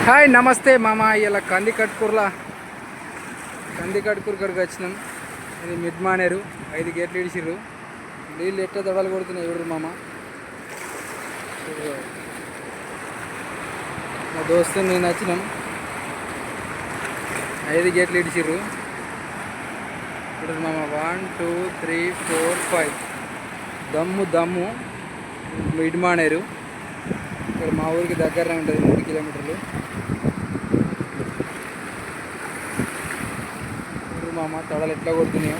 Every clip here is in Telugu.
హాయ్ నమస్తే మామ. ఇలా కందికట్కూర్ కాడికి వచ్చినాం. ఇది మిడ్ మానేరు 5 గేట్లు ఇడిచిర్రు. నీళ్ళు ఎట్లా దడలు కొడుతున్నాయి ఎవరు మామ. మా దోస్తు నేను వచ్చినాం. 5 గేట్లు ఇడిచిర్రు. ఇప్పుడు మామ 1 2 3 4 5 దమ్ము మిడ్ మానేరు. ఇక్కడ మా ఊరికి దగ్గరనే ఉంటుంది, 3 కిలోమీటర్లు. మామ తడలు ఎట్లా కొడుతున్నాయో.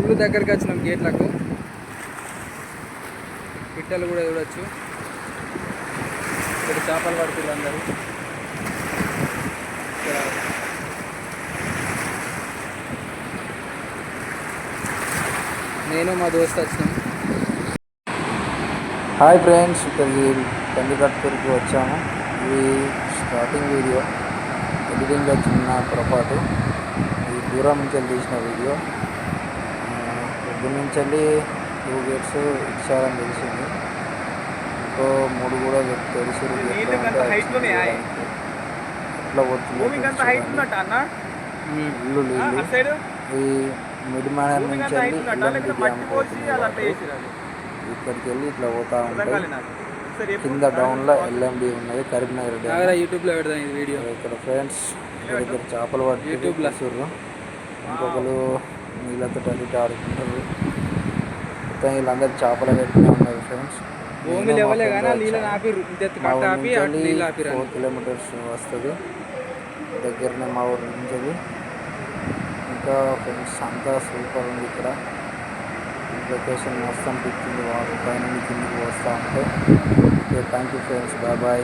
ఊరు దగ్గరికి వచ్చినాం గేట్లకు. పిట్టలు కూడా చూడవచ్చు. ఇక్కడ చేపలు పడుతున్నారు అందరూ. నేను మా దోస్తు వచ్చినాం. హాయ్ ఫ్రెండ్స్, ఇక్కడికి కందికట్కూరుకి వచ్చాము. ఇది స్టార్టింగ్ వీడియో, ఎడిటింగ్లో చిన్న పొరపాటు. ఇది దూరం నుంచి తీసిన వీడియో. పొద్దున్న నుంచి 2 గేట్స్ ఇచ్చారని తెలిసింది. ఇంకో 3 కూడా తెలిసింది. ఎట్లా పోతుంది ఇల్లు నీళ్ళు. ఈ మిడ్ మేనర్ నుంచి ఇక్కడికి వెళ్ళి ఇట్లా పోతా ఉంటాయి. కింద డౌన్లో ఎల్ఎండి ఉన్నది, కరీంనగర్ డ్యామ్. యూట్యూబ్లో పెడతాను ఈ వీడియో. ఇక్కడ ఫ్రెండ్స్ ఇక్కడ చేపలు పట్టి యూట్యూబ్లో చూర్రు. ఇంకొకరు నీళ్ళతో అడిగి ఆడుకుంటారు. మొత్తం వీళ్ళందరూ చేపలు పెట్టినే ఉన్నారు ఫ్రెండ్స్. 4 కిలోమీటర్స్ వస్తుంది దగ్గరనే మా ఊరు నుంచి. ఇంకా ఫ్రెండ్స్ అంతా సూపర్ ఉంది. ఇక్కడ లొకేషన్ మొత్తం పిచ్చింది. వాటర్ పైన కిందికి వస్తూ ఉంటే. Okay, thank you friends, bye.